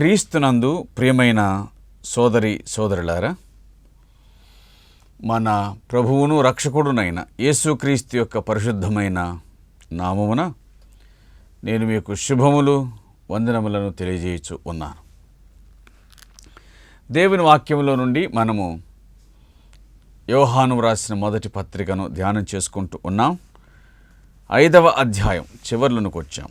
క్రీస్తునందు ప్రియమైన సోదరి సోదరులారా, మన ప్రభువును రక్షకుడునైన యేసుక్రీస్తు యొక్క పరిశుద్ధమైన నామమున నేను మీకు శుభములు వందనములను తెలియజేయచ్చు ఉన్నాను. దేవుని వాక్యంలో నుండి మనము యోహాను రాసిన మొదటి పత్రికను ధ్యానం చేసుకుంటూ ఉన్నాం. 5వ అధ్యాయం చివర్లకు వచ్చాం.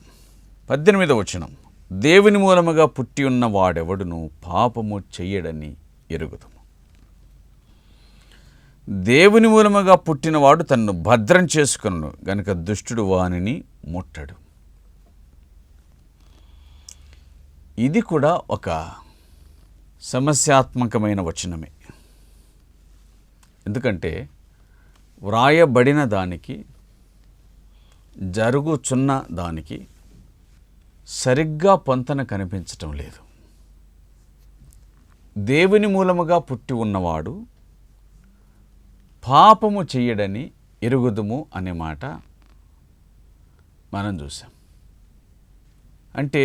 18వ వచనం, దేవుని మూలముగా పుట్టి ఉన్న వాడెవడును పాపము చెయ్యడని ఎరుగుదుము. దేవుని మూలముగా పుట్టినవాడు తన్ను భద్రం చేసుకును గనుక దుష్టుడు వానిని ముట్టడు. ఇది కూడా ఒక సమస్యాత్మకమైన వచనమే. ఎందుకంటే వ్రాయబడిన దానికి జరుగుచున్న దానికి సరిగ్గా పొంతన కనిపించటం లేదు. దేవుని మూలముగా పుట్టి ఉన్నవాడు పాపము చెయ్యడని ఎరుగుదుము అనే మాట మనం చూసాం. అంటే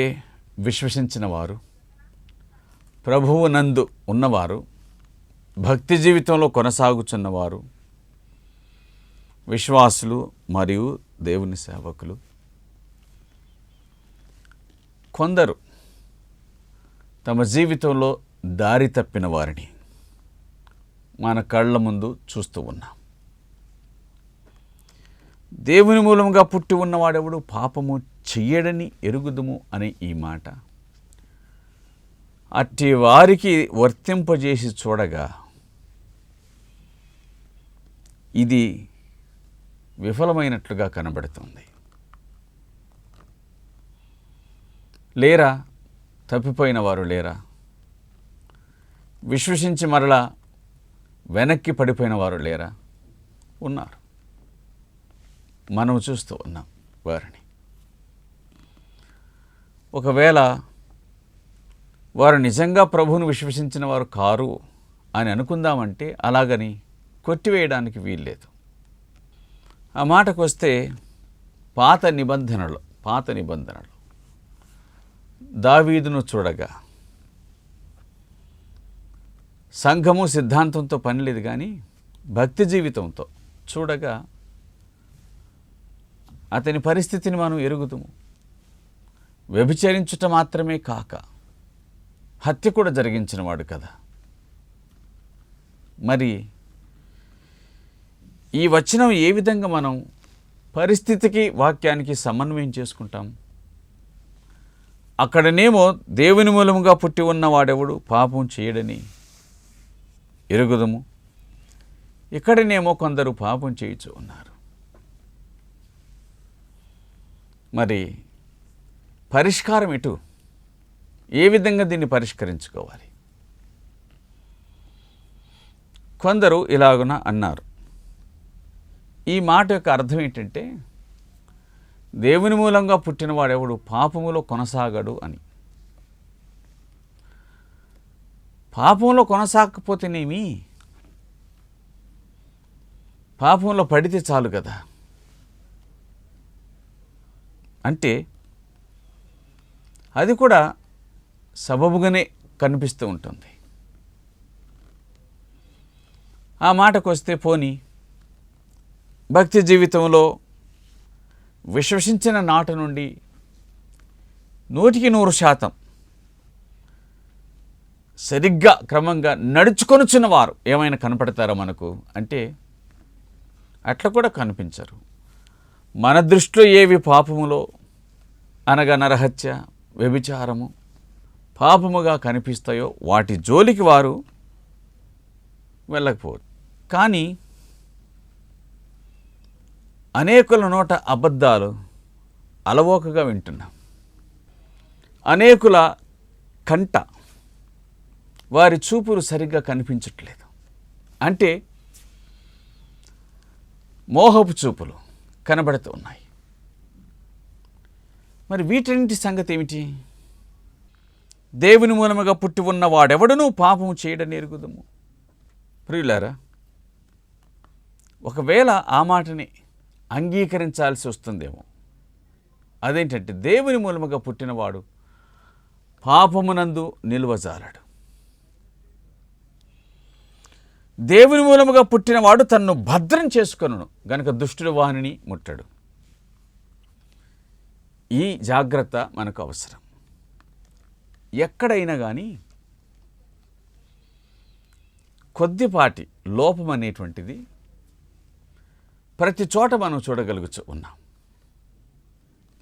విశ్వసించిన వారు, ప్రభువు నందు ఉన్నవారు, భక్తి జీవితంలో కొనసాగుచున్నవారు, విశ్వాసులు మరియు దేవుని సేవకులు, కొందరు తమ జీవితంలో దారి తప్పిన వారిని మన కళ్ళ ముందు చూస్తూ ఉన్నాం. దేవుని మూలంగా పుట్టి ఉన్నవాడెవడు పాపము చెయ్యడని ఎరుగుదుము అనే ఈ మాట అట్టి వారికి వర్తింపజేసి చూడగా ఇది విఫలమైనట్లుగా కనబడుతుంది. లేరా? తప్పిపోయిన వారు లేరా? విశ్వసించి మరలా వెనక్కి పడిపోయిన వారు లేరా? ఉన్నారు. మనం చూస్తూ ఉన్నాం వారిని. ఒకవేళ వారు నిజంగా ప్రభువును విశ్వసించిన వారు కారు అని అనుకుందామంటే అలాగని కొట్టివేయడానికి వీల్లేదు. ఆ మాటకు వస్తే పాత నిబంధనలు దావీదును చూడగా సంఘము సిద్ధాంతంతో పని లేదు, కానీ భక్తి జీవితంతో చూడగా అతని పరిస్థితిని మనం ఎరుగుదుము. వ్యభిచరించుట మాత్రమే కాక హత్య కూడా జరిగించినవాడు కదా. మరి ఈ వచనం ఏ విధంగా మనం పరిస్థితికి వాక్యానికి సమన్వయం చేసుకుంటాం? అక్కడనేమో దేవుని మూలముగా పుట్టి ఉన్నవాడెవడు పాపం చేయడని ఎరుగుదుము, ఇక్కడనేమో కొందరు పాపం చేయుచు ఉన్నారు. మరి పరిష్కారం ఎటు? ఏ విధంగా దీన్ని పరిష్కరించుకోవాలి? కొందరు ఇలాగున అన్నారు. ఈ మాట యొక్క అర్థం ఏంటంటే దేవుని మూలంగా పుట్టినవాడెవడు పాపములో కొనసాగడు అని. పాపంలో కొనసాగకపోతేనేమి, పాపంలో పడితే చాలు కదా. అంటే అది కూడా సబబుగానే కనిపిస్తూ ఉంటుంది. ఆ మాటకు వస్తే పోనీ భక్తి జీవితంలో విశ్వసించిన నాటి నుండి 100% సరిగ్గా క్రమంగా నడుచుకొనుచున్న వారు ఏమైనా కనపడతారా మనకు అంటే అట్లా కూడా కనిపించరు. మన దృష్టిలో ఏవి పాపములో అనగా నరహత్య, వ్యభిచారము పాపముగా కనిపిస్తాయో వాటి జోలికి వారు వెళ్ళకపోరు. కానీ అనేకుల నోట అబద్ధాలు అలవోకగా వింటున్నాం. అనేకుల కంట వారి చూపులు సరిగ్గా కనిపించట్లేదు. అంటే మోహపు చూపులు కనబడుతూ ఉన్నాయి. మరి వీటన్నిటి సంగతి ఏమిటి? దేవుని మూలముగా పుట్టి ఉన్న వాడెవడనూ పాపము చేయడని ఎరుగుదుము. ప్రియులారా, ఒకవేళ ఆ మాటని అంగీకరించాల్సి వస్తుందేమో. అదేంటంటే దేవుని మూలముగా పుట్టినవాడు పాపమునందు నిలువజాలడు. దేవుని మూలముగా పుట్టినవాడు తన్ను భద్రం చేసుకొనును గనుక దుష్టుడు వానిని ముట్టడు. ఈ జాగ్రత్త మనకు అవసరం. ఎక్కడైనా కానీ కొద్దిపాటి లోపం అనేటువంటిది ప్రతి చోట మనం చూడగలుగుతూ ఉన్నాం.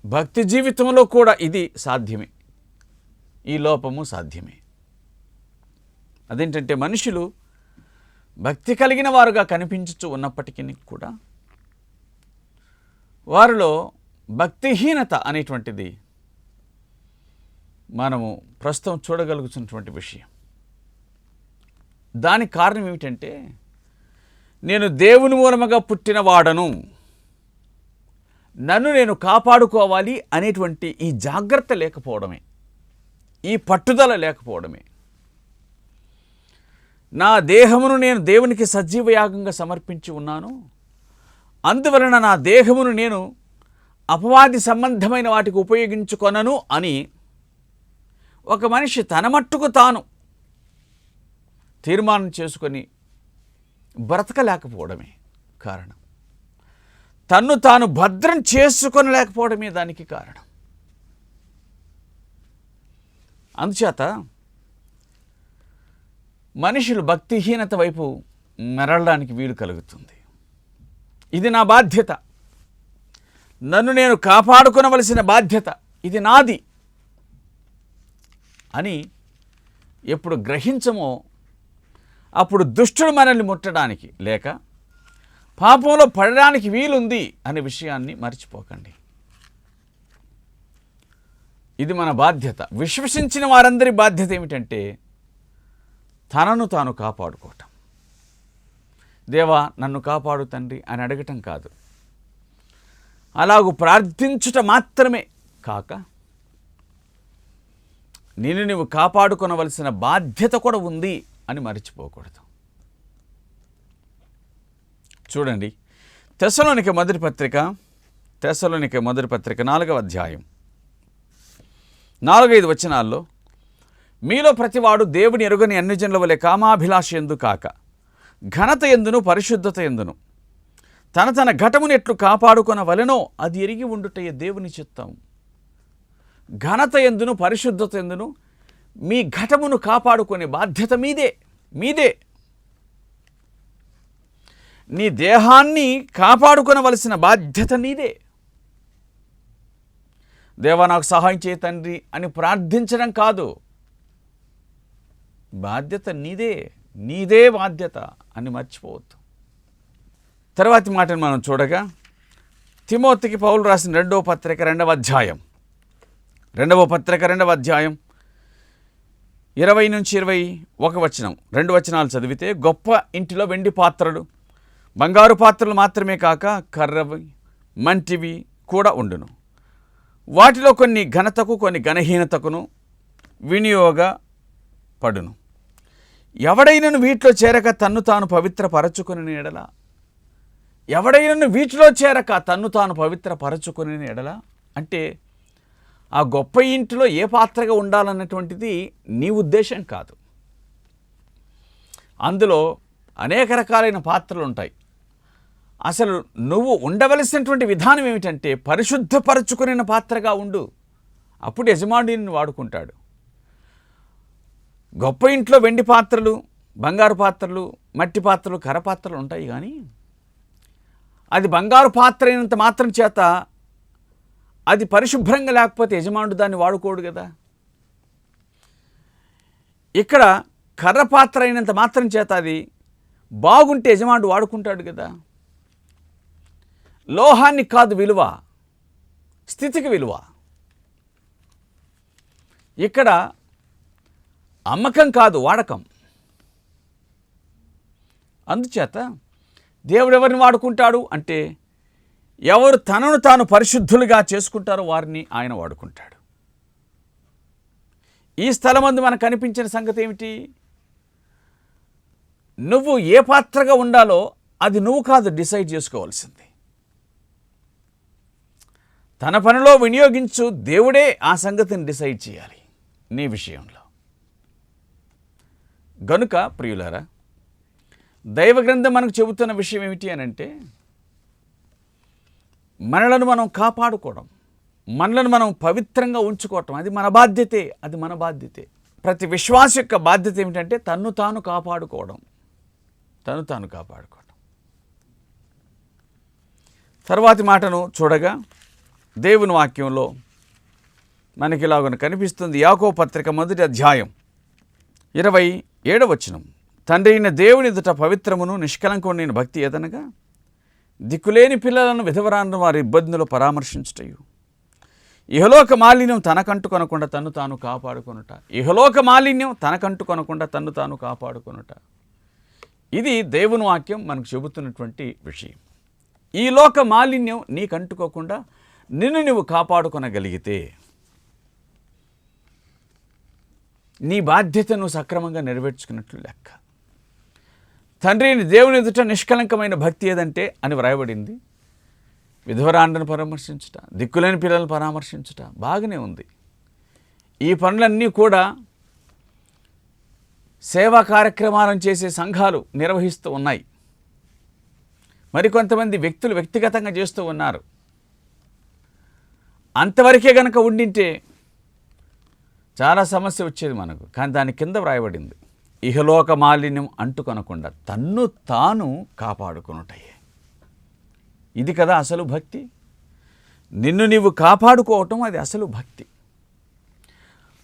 భక్తి జీవితంలో కూడా ఇది సాధ్యమే, ఈ లోపము సాధ్యమే. అదేంటంటే మనుషులు భక్తి కలిగిన వారుగా కనిపించుతూ ఉన్నప్పటికీ కూడా వారిలో భక్తిహీనత అనేటువంటిది మనము ప్రస్తుతం చూడగలుగుతున్నటువంటి విషయం. దానికి కారణం ఏమిటంటే, నేను దేవుని మూలముగా పుట్టిన వాడను, నన్ను నేను కాపాడుకోవాలి అనేటువంటి ఈ జాగ్రత్త లేకపోవడమే, ఈ పట్టుదల లేకపోవడమే. నా దేహమును నేను దేవునికి సజీవయాగంగా సమర్పించి ఉన్నాను, అందువలన నా దేహమును నేను అపవాది సంబంధమైన వాటికి ఉపయోగించుకొనను అని ఒక మనిషి తన మట్టుకు తాను తీర్మానం చేసుకొని బ్రతకలేకపోవడమే కారణం. తన్ను తాను భద్రం చేసుకొనలేకపోవడమే దానికి కారణం. అందుచేత మనుషులు భక్తిహీనత వైపు మెరళడానికి వీలు కలుగుతుంది. ఇది నా బాధ్యత, నన్ను నేను కాపాడుకొనవలసిన బాధ్యత, ఇది నాది అని ఎప్పుడు గ్రహించమో అప్పుడు దుష్టుడు మనల్ని ముట్టడానికి లేక పాపంలో పడడానికి వీలుంది అనే విషయాన్ని మర్చిపోకండి. ఇది మన బాధ్యత. విశ్వసించిన వారందరి బాధ్యత ఏమిటంటే తనను తాను కాపాడుకోవటం. దేవా నన్ను కాపాడు తండ్రి అని అడగటం కాదు, అలాగూ ప్రార్థించుట మాత్రమే కాక నిన్ను నువ్వు కాపాడుకొనవలసిన బాధ్యత కూడా ఉంది అని మర్చిపోకూడదు. చూడండి, తెస్సలోనికే మొదటి పత్రిక 4వ అధ్యాయం 4-5 వచనాల్లో, మీలో ప్రతివాడు దేవుని ఎరుగని అన్యజనుల వలె కామాభిలాష ఎందు కాక ఘనత ఎందును పరిశుద్ధత ఎందును తన తన ఘటమును ఎట్లు కాపాడుకొనవలెనో అది ఎరిగి ఉండుటయే దేవుని చిత్తం. ఘనత ఎందును పరిశుద్ధత ఎందును మీ ఘటమును కాపాడుకునే బాధ్యత మీదే. నీ దేహాన్ని కాపాడుకొనవలసిన బాధ్యత నీదే. దేవా నాకు సహాయం చేయ తండ్రి అని ప్రార్థించడం కాదు, బాధ్యత నీదే బాధ్యత అని మర్చిపోవద్దు. తర్వాతి మాటను మనం చూడగా, తిమోతికి పౌలు రాసిన 2వ పత్రిక 2వ అధ్యాయం 20-21 వచనం, 2 వచనాలు చదివితే, గొప్ప ఇంటిలో వెండి పాత్రలు బంగారు పాత్రలు మాత్రమే కాక కర్రవి మంటివి కూడా ఉండును. వాటిలో కొన్ని ఘనతకు కొన్ని ఘనహీనతకును వినియోగపడును. ఎవడైనను వీటిలో చేరక తన్ను తాను పవిత్రపరచుకుని ఎడల, ఎవడైనను వీటిలో చేరక తన్ను తాను పవిత్రపరచుకుని ఎడల అంటే ఆ గొప్ప ఇంటిలో ఏ పాత్రగా ఉండాలన్నటువంటిది నీ ఉద్దేశం కాదు. అందులో అనేక రకాలైన పాత్రలు ఉంటాయి. అసలు నువ్వు ఉండవలసినటువంటి విధానం ఏమిటంటే పరిశుద్ధపరచుకునే పాత్రగా ఉండు, అప్పుడు యజమానుడిని వాడుకుంటాడు. గొప్ప ఇంట్లో వెండి పాత్రలు, బంగారు పాత్రలు, మట్టి పాత్రలు, కర్ర పాత్రలు ఉంటాయి, కానీ అది బంగారు పాత్ర అయినంత మాత్రం చేత అది పరిశుభ్రంగా లేకపోతే యజమానుడు దాన్ని వాడుకోడు కదా. ఇక్కడ కర్ర పాత్ర అయినంత మాత్రం చేత అది బాగుంటే యజమానుడు వాడుకుంటాడు కదా. లోహాన్ని కాదు విలువ, స్థితికి విలువ. ఇక్కడ అమ్మకం కాదు వాడకం. అందుచేత దేవుడు ఎవరిని వాడుకుంటాడు అంటే ఎవరు తనను తాను పరిశుద్ధులుగా చేసుకుంటారో వారిని ఆయన వాడుకుంటాడు. ఈ స్థలమందు మనకు కనిపించిన సంగతి ఏమిటి? నువ్వు ఏ పాత్రగా ఉండాలో అది నువ్వు కాదు డిసైడ్ చేసుకోవాల్సింది. తన పనిలో వినియోగించు దేవుడే ఆ సంగతిని డిసైడ్ చేయాలి. నీ విషయంలో. గనుక ప్రియులారా, దైవ గ్రంథం మనకు చెబుతున్న విషయం ఏమిటి అని అంటే, మనలను మనం కాపాడుకోవడం, మనలను మనం పవిత్రంగా ఉంచుకోవటం, అది మన బాధ్యతే. ప్రతి విశ్వాస యొక్క బాధ్యత ఏమిటంటే తన్ను తాను కాపాడుకోవడం. తర్వాతి మాటను చూడగా దేవుని వాక్యంలో మనకి ఇలాగ కనిపిస్తుంది. యాకోబు పత్రిక 1వ అధ్యాయం 27వ వచనం. తండ్రి అయిన దేవుని ఎదుట పవిత్రమును నిష్కలంకమైన భక్తి ఏదనగా దిక్కులేని పిల్లలను విధవరాలను వారి ఇబ్బందులు పరామర్శించుటయు, ఇహలోక మాలిన్యం తనకంటుకొనకుండా తన్ను తాను కాపాడుకొనుట. ఇది దేవుని వాక్యం మనకు చెబుతున్నటువంటి విషయం. ఈ లోక మాలిన్యం నీకంటుకోకుండా నిన్ను నువ్వు కాపాడుకొనగలిగితే నీ బాధ్యతను సక్రమంగా నెరవేర్చుకున్నట్లు లెక్క. తండ్రిని దేవుని ఎదుట నిష్కలంకమైన భక్తి ఏదంటే అని వ్రాయబడింది. విధవరాండను పరామర్శించుట, దిక్కులేని పిల్లలను పరామర్శించుట బాగానే ఉంది. ఈ పనులన్నీ కూడా సేవా కార్యక్రమాలను చేసే సంఘాలు నిర్వహిస్తూ ఉన్నాయి. మరికొంతమంది వ్యక్తులు వ్యక్తిగతంగా చేస్తూ ఉన్నారు. అంతవరకే గనక ఉండింటే చాలా సమస్య వచ్చేది మనకు. కానీ దాని కింద వ్రాయబడింది, ఇహలోక మాలిన్యం అంటుకొనకుండా తన్ను తాను కాపాడుకొనుటయే. ఇది కదా అసలు భక్తి. నిన్ను నీవు కాపాడుకోవటం అది అసలు భక్తి.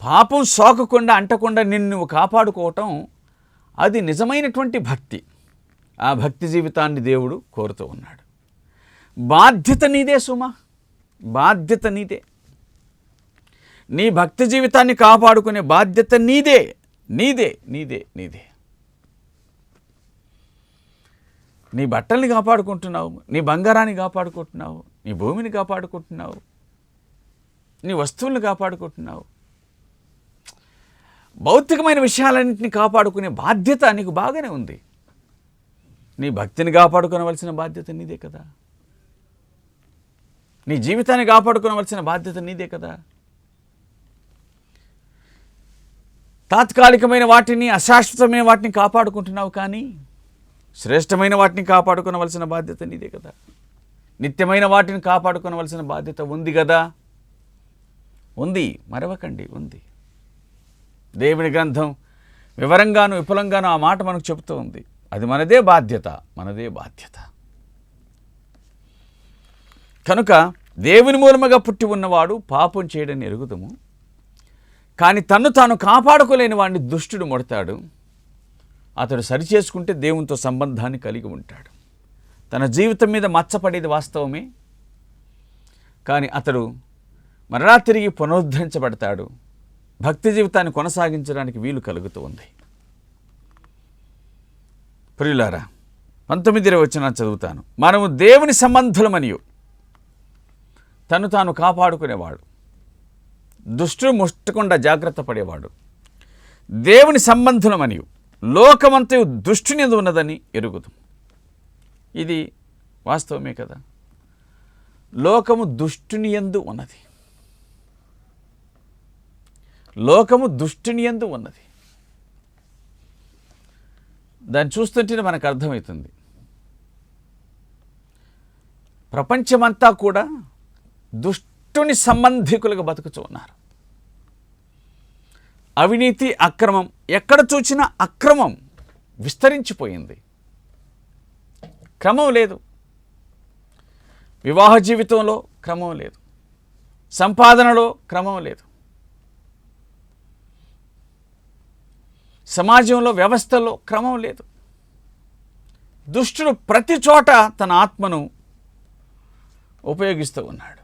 పాపం సోకకుండా అంటకుండా నిన్ను నువ్వు కాపాడుకోవటం అది నిజమైనటువంటి భక్తి. ఆ భక్తి జీవితాన్ని దేవుడు కోరుతూ ఉన్నాడు. బాధ్యత నీదే సుమా, బాధ్యత నీదే. నీ భక్తి జీవితాన్ని కాపాడుకునే బాధ్యత నీదే. నీ బట్టల్ని కాపాడుకుంటున్నావు, నీ బంగారాన్ని కాపాడుకుంటున్నావు, నీ భూమిని కాపాడుకుంటున్నావు, నీ వస్తువులను కాపాడుకుంటున్నావు. భౌతికమైన విషయాలన్నింటినీ కాపాడుకునే బాధ్యత నీకు బాగానే ఉంది. నీ భక్తిని కాపాడుకోవలసిన బాధ్యత నీదే కదా. నీ జీవితాన్ని కాపాడుకోవలసిన బాధ్యత నీదే కదా. తాత్కాలికమైన వాటిని, అశాశ్వతమైన వాటిని కాపాడుకుంటున్నావు, కానీ శ్రేష్టమైన వాటిని కాపాడుకోవలసిన బాధ్యత నీదే కదా. నిత్యమైన వాటిని కాపాడుకోవలసిన బాధ్యత ఉంది కదా. ఉంది, మరవకండి, ఉంది. దేవుని గ్రంథం వివరంగాను విపులంగాను ఆ మాట మనకు చెబుతూ ఉంది. అది మనదే బాధ్యత. కనుక దేవుని మూలముగా పుట్టి ఉన్నవాడు పాపం చేయడని ఎరుగుదము. కానీ తన్ను తాను కాపాడుకోలేని వాడిని దుష్టుడు ముడతాడు. అతడు సరిచేసుకుంటే దేవునితో సంబంధాన్ని కలిగి ఉంటాడు. తన జీవితం మీద మచ్చపడేది వాస్తవమే, కానీ అతడు మరలా తిరిగి పునరుద్ధరించబడతాడు. భక్తి జీవితాన్ని కొనసాగించడానికి వీలు కలుగుతూ ఉంది. ప్రియులారా, 19వ వచనం చదువుతాను. మనము దేవుని సంబంధులమనియు తను తాను కాపాడుకునేవాడు, దుష్టుడు ముట్టకుండా జాగ్రత్త పడేవాడు. దేవుని సంబంధులమనియు లోకమంతయు దుష్టుని యందు ఉన్నదని ఎరుగుదు. ఇది వాస్తవమే కదా. లోకము దుష్టుని యందు ఉన్నది. దాన్ని చూస్తుంటేనే మనకు అర్థమవుతుంది. ప్రపంచమంతా కూడా దుష్టుని సంబంధికులుగా బతుకుతూ ఉన్నారు. అవినీతి, అక్రమం, ఎక్కడ చూసినా అక్రమం విస్తరించిపోయింది. క్రమం లేదు. వివాహ జీవితంలో క్రమం లేదు, సంపాదనలో క్రమం లేదు, సమాజంలో వ్యవస్థలో క్రమం లేదు. దుష్టుడు ప్రతి చోట తన ఆత్మను ఉపయోగిస్తూ ఉన్నాడు.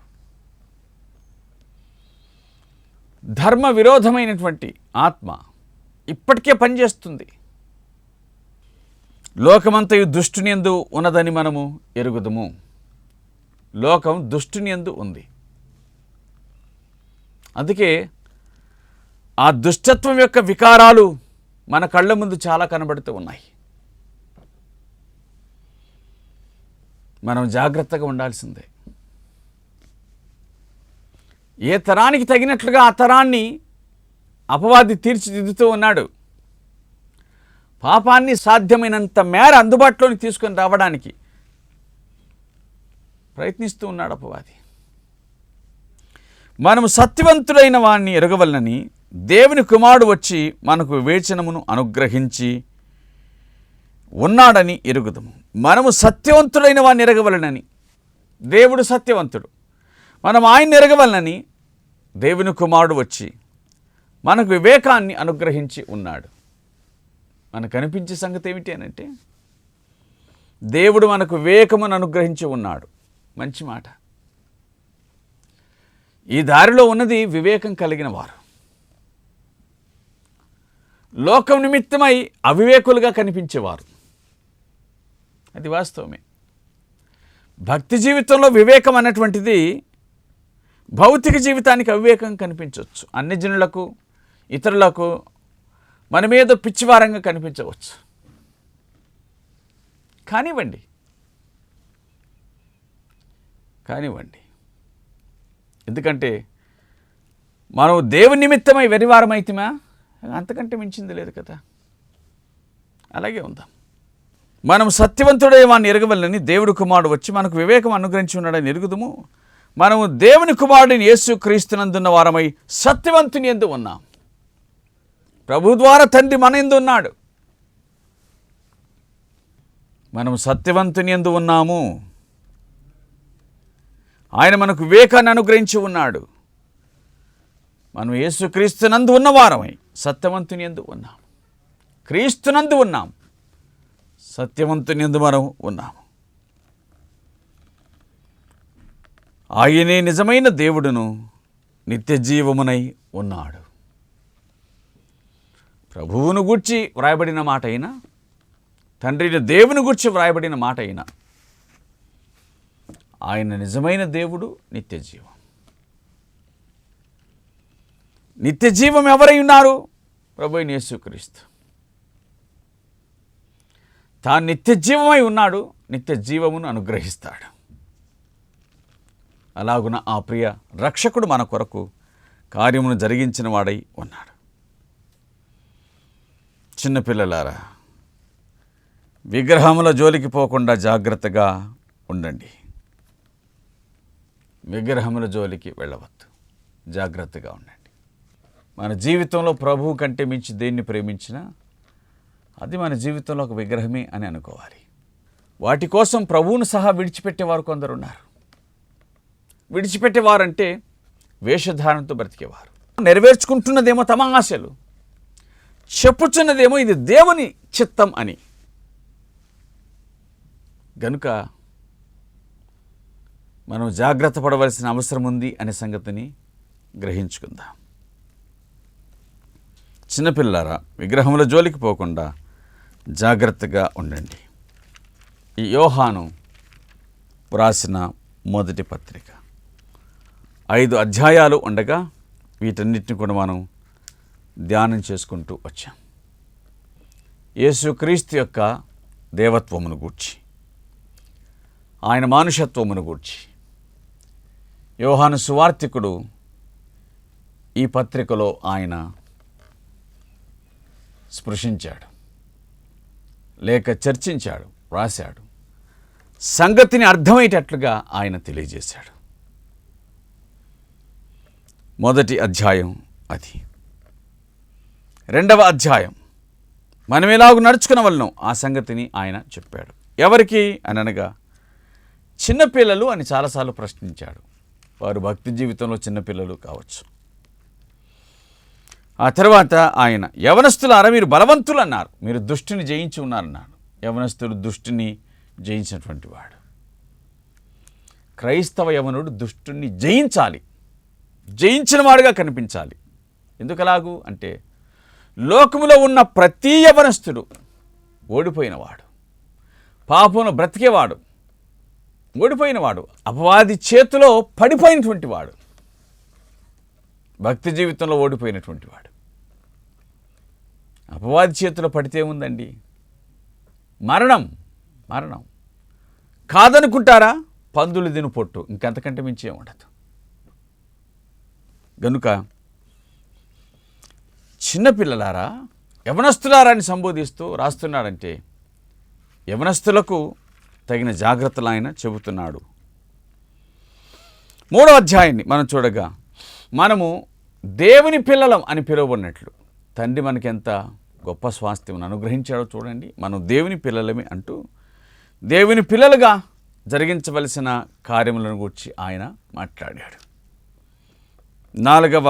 ధర్మ విరోధమైనటువంటి ఆత్మ ఇప్పటికే పనిచేస్తుంది. లోకమంతయు దుష్టుని యందు ఉన్నదని మనము ఎరుగుదుము. లోకం దుష్టుని యందు ఉంది. అందుకే ఆ దుష్టత్వం యొక్క వికారాలు మన కళ్ళ ముందు చాలా కనబడుతూ ఉన్నాయి. మనం జాగ్రత్తగా ఉండాల్సిందే. ఏ తరానికి తగినట్లుగా ఆ తరాన్ని అపవాది తీర్చిదిద్దుతూ ఉన్నాడు. పాపాన్ని సాధ్యమైనంత మేర అందుబాటులోకి తీసుకొని రావడానికి ప్రయత్నిస్తూ ఉన్నాడు అపవాది. మనము సత్యవంతుడైన వాణ్ణి ఎరగవలనని దేవుని కుమారుడు వచ్చి మనకు వివేచనమును అనుగ్రహించి ఉన్నాడని ఎరుగుదము. మనము సత్యవంతుడైన వాణ్ణి ఎరగవలనని, దేవుడు సత్యవంతుడు, మనం ఆయన్ని ఎరగవలనని దేవుని కుమారుడు వచ్చి మనకు వివేకాన్ని అనుగ్రహించి ఉన్నాడు. మనకు కనిపించే సంగతి ఏమిటి అనంటే, దేవుడు మనకు వివేకమును అనుగ్రహించి ఉన్నాడు. మంచి మాట. ఈ దారిలో ఉన్నది వివేకం కలిగిన వారు. లోకం నిమిత్తమై అవివేకులుగా కనిపించేవారు. అది వాస్తవమే. భక్తి జీవితంలో వివేకం అన్నటువంటిది భౌతిక జీవితానికి అవివేకం కనిపించవచ్చు. అన్ని జనులకు, ఇతరులకు మనమేదో పిచ్చివారంగా కనిపించవచ్చు. కానివ్వండి. ఎందుకంటే మనం దేవుని నిమిత్తమై వెరివారమైతిమా, అంతకంటే మించింది లేదు కదా. అలాగే ఉందాం. మనం సత్యవంతుడే వాడిని ఎరగవలనని దేవుడు కుమారుడు వచ్చి మనకు వివేకం అనుగ్రహించి ఉన్నాడని ఎరుగుదుము. మనము దేవుని కుమారుడిని యేసు క్రీస్తునందున్న వారమై సత్యవంతుని యందు ఉన్నాం. ప్రభు ద్వారా తండ్రి మన యందు ఉన్నాడు. మనం సత్యవంతుని యందు ఉన్నాము. ఆయన మనకు వివేకాన్ని అనుగ్రహించి ఉన్నాడు. మనం యేసు క్రీస్తునందు ఉన్నవారమై సత్యవంతుని యందు ఉన్నాం. క్రీస్తునందు ఉన్నాం, సత్యవంతుని యందు మనం ఉన్నాము. ఆయనే నిజమైన దేవుడును నిత్య జీవమునై ఉన్నాడు. ప్రభువును గూర్చి వ్రాయబడిన మాట అయినా, తండ్రిని దేవుని గూర్చి వ్రాయబడిన మాట అయినా, ఆయన నిజమైన దేవుడు, నిత్య జీవం. నిత్య జీవం ఎవరై ఉన్నారు? ప్రభువైన యేసుక్రీస్తు. తాను నిత్య జీవమై ఉన్నాడు, నిత్య జీవమును అనుగ్రహిస్తాడు. అలాగున ఆ ప్రియ రక్షకుడు మన కొరకు కార్యమును జరిగించిన వాడై ఉన్నాడు. చిన్నపిల్లలారా, విగ్రహముల జోలికి పోకుండా జాగ్రత్తగా ఉండండి. విగ్రహముల జోలికి వెళ్ళవద్దు, జాగ్రత్తగా ఉండండి. మన జీవితంలో ప్రభువు కంటే మించి దేన్ని ప్రేమించినా అది మన జీవితంలో ఒక విగ్రహమే అని అనుకోవాలి. వాటి కోసం ప్రభువును సహా విడిచిపెట్టేవారు కొందరు ఉన్నారు. విడిచిపెట్టేవారంటే వేషధారణతో బ్రతికేవారు. నెరవేర్చుకుంటున్నదేమో తమ ఆశలు, చెప్పుచున్నదేమో ఇది దేవుని చిత్తం అని. గనుక మనం జాగ్రత్త పడవలసిన అవసరం ఉంది అనే సంగతిని గ్రహించుకుందాం. చిన్నపిల్లారా, విగ్రహముల జోలికి పోకుండా జాగ్రత్తగా ఉండండి. ఈ యోహాను వ్రాసిన మొదటి పత్రిక 5 అధ్యాయాలు ఉండగా వీటన్నిటిని కూడా మనం ధ్యానం చేసుకుంటూ వచ్చాం. యేసుక్రీస్తు యొక్క దేవత్వమును గూర్చి, ఆయన మానుషత్వమును గూర్చి యోహాను సువార్తికుడు ఈ పత్రికలో ఆయన స్పృశించాడు, లేక చర్చించాడు, రాశాడు. సంగతిని అర్థమయ్యేటట్లుగా ఆయన తెలియజేశాడు. మొదటి అధ్యాయం అది. 2వ అధ్యాయం మనం ఎలాగూ నడుచుకునవలనో ఆ సంగతిని ఆయన చెప్పాడు. ఎవరికి అని అనగా చిన్నపిల్లలు అని చాలాసార్లు ప్రశ్నించాడు. వారు భక్తి జీవితంలో చిన్నపిల్లలు కావచ్చు. ఆ తర్వాత ఆయన యవనస్తులారా మీరు బలవంతులు అన్నారు, మీరు దుష్టిని జయించి ఉన్నారన్నాడు. యవనస్తుడు దుష్టిని జయించినటువంటి వాడు. క్రైస్తవ యవనుడు దుష్టుని జయించాలి, జయించిన వాడుగా కనిపించాలి. ఎందుకలాగు అంటే లోకములో ఉన్న ప్రతి యవనస్తుడు ఓడిపోయినవాడు, పాపమును బ్రతికేవాడు, ఓడిపోయినవాడు, అపవాది చేతిలో పడిపోయినటువంటి వాడు, భక్తి జీవితంలో ఓడిపోయినటువంటి వాడు. అపవాది చేతిలో పడితే ఉందండి మరణం. మరణం కాదనుకుంటారా? పందులు తిను పొట్టు, ఇంకంతకంటే మించి ఉండదు. గనుక చిన్నపిల్లలారా, యవనస్తులారా అని సంబోధిస్తూ రాస్తున్నాడంటే యవనస్తులకు తగిన జాగ్రత్తలు ఆయన చెబుతున్నాడు. 3వ అధ్యాయాన్ని మనం చూడగా మనము దేవుని పిల్లలం అని పిలువబడినట్లు తండ్రి మనకెంత గొప్ప స్వాస్థ్యం అనుగ్రహించాడో చూడండి. మనం దేవుని పిల్లలమే అంటూ దేవుని పిల్లలుగా జరిగించవలసిన కార్యములను గురించి ఆయన మాట్లాడాడు. 4వ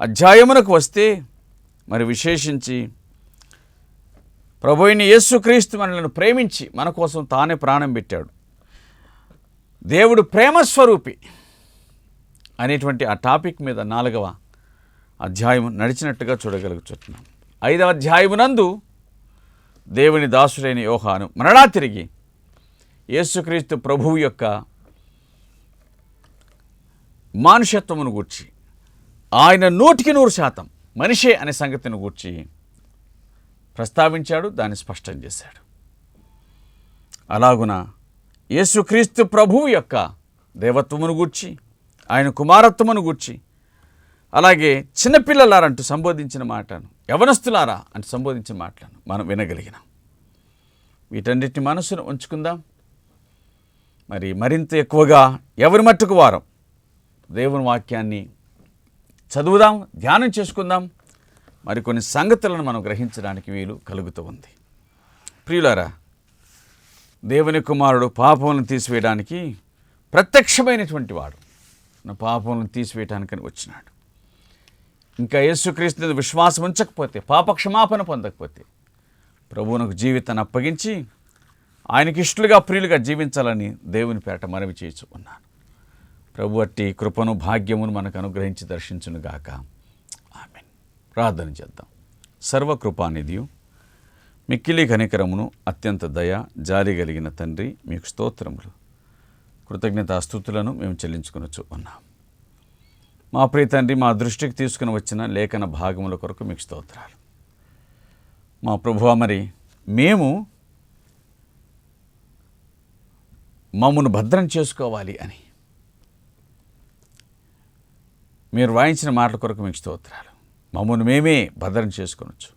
అధ్యాయమునకు వస్తే మరి విశేషించి ప్రభువైన యేసుక్రీస్తు మనలను ప్రేమించి మన కోసం తానే ప్రాణం పెట్టాడు. దేవుడు ప్రేమస్వరూపి అనేటువంటి ఆ టాపిక్ మీద 4వ అధ్యాయం నడిచినట్టుగా చూడగలుగుతున్నాం. 5వ అధ్యాయమునందు దేవుని దాసుడైన యోహాను మరలా తిరిగి యేసుక్రీస్తు ప్రభువు యొక్క మానుషత్వమును గూర్చి, ఆయన 100% మనిషే అనే సంగతిని గూర్చి ప్రస్తావించాడు, దాన్ని స్పష్టం చేశాడు. అలాగున యేసుక్రీస్తు ప్రభువు యొక్క దేవత్వమును గూర్చి, ఆయన కుమారత్వమును గూర్చి, అలాగే చిన్నపిల్లలారంటూ సంబోధించిన మాటను, యవనస్తులారా అంటూ సంబోధించిన మాటలను మనం వినగలిగినాం. వీటన్నిటిని మనసును ఉంచుకుందాం. మరి మరింత ఎక్కువగా ఎవరి మట్టుకు వారం దేవుని వాక్యాన్ని చదువుదాం, ధ్యానం చేసుకుందాం. మరికొన్ని సంగతులను మనం గ్రహించడానికి వీలు కలుగుతూ ఉంది. ప్రియులారా, దేవుని కుమారుడు పాపములను తీసివేయడానికి ప్రత్యక్షమైనటువంటి వాడు, నా పాపములను తీసివేయటానికని వచ్చినాడు. ఇంకా యేసుక్రీస్తు విశ్వాసం ఉంచకపోతే, పాపక్షమాపణ పొందకపోతే ప్రభువునకు జీవితాన్ని అప్పగించి ఆయనకి ఇష్టలుగా ప్రియులుగా జీవించాలని దేవుని పేరట మనవి చేస్తూ ఉన్నాను. ప్రభు అట్టి కృపను భాగ్యమును మనకు అనుగ్రహించి దర్శించునుగాక. ఆమేన్. ప్రార్థన చేద్దాం. సర్వకృపానిధియు మిక్కిలి కనికరమును అత్యంత దయ జాలి కలిగిన తండ్రి, మీకు స్తోత్రములు, కృతజ్ఞతాస్తుతులను మేము చెల్లించుకొనొచ్చు ఉన్నాం. మా ప్రియ తండ్రి, మా దృష్టికి తీసుకుని వచ్చిన లేఖన భాగముల కొరకు మీకు స్తోత్రాలు. మా ప్రభువా, మరి మేము మమ్మను భద్రం చేసుకోవాలి అని మీరు వాయించిన మాటల కొరకు మీకు స్తోత్రాలు. మమ్మల్ని మేమే భద్రం చేసుకోవచ్చు.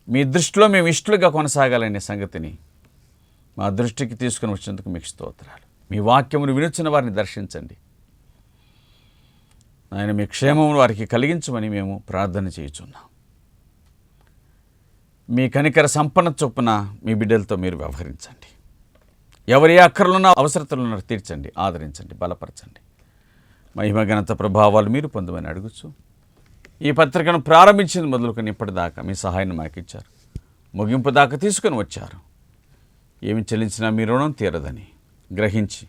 మీ దృష్టిలో మేము ఇష్టలుగా కొనసాగాలనే సంగతిని మా దృష్టికి తీసుకుని వచ్చినందుకు మీకు స్తోత్రాలు. మీ వాక్యమును వినుచున్న వారిని దర్శించండి. ఆయన మీ క్షేమమును వారికి కలిగించమని మేము ప్రార్థన చేయుచున్నాం. మీ కనికర సంపన్న చొప్పున మీ బిడ్డలతో మీరు వ్యవహరించండి. ఎవరి అక్కర్లున్న అవసరతలను తీర్చండి, ఆదరించండి, బలపరచండి. మహిమ ఘనత ప్రభావాలు మీరు పొందమని అడుగుచు ఈ పత్రికను ప్రారంభించింది మొదలుకొని ఇప్పటిదాకా మీ సహాయాన్ని మాకు ఇచ్చారు. ముగింపు దాకా తీసుకొని వచ్చారు. ఏమి చెల్లించినా మీ రుణం తీరదని గ్రహించి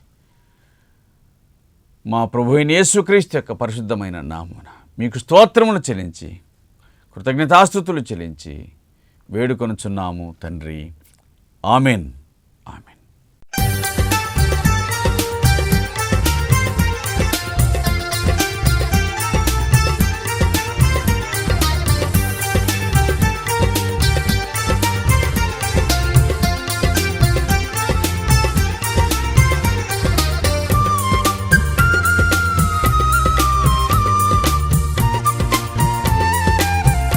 మా ప్రభువైన యేసుక్రీస్తు యొక్క పరిశుద్ధమైన నామమున మీకు స్తోత్రమును చెల్లించి కృతజ్ఞతాస్తుతులు చెల్లించి వేడుకొనుచున్నాము తండ్రి. ఆమెన్.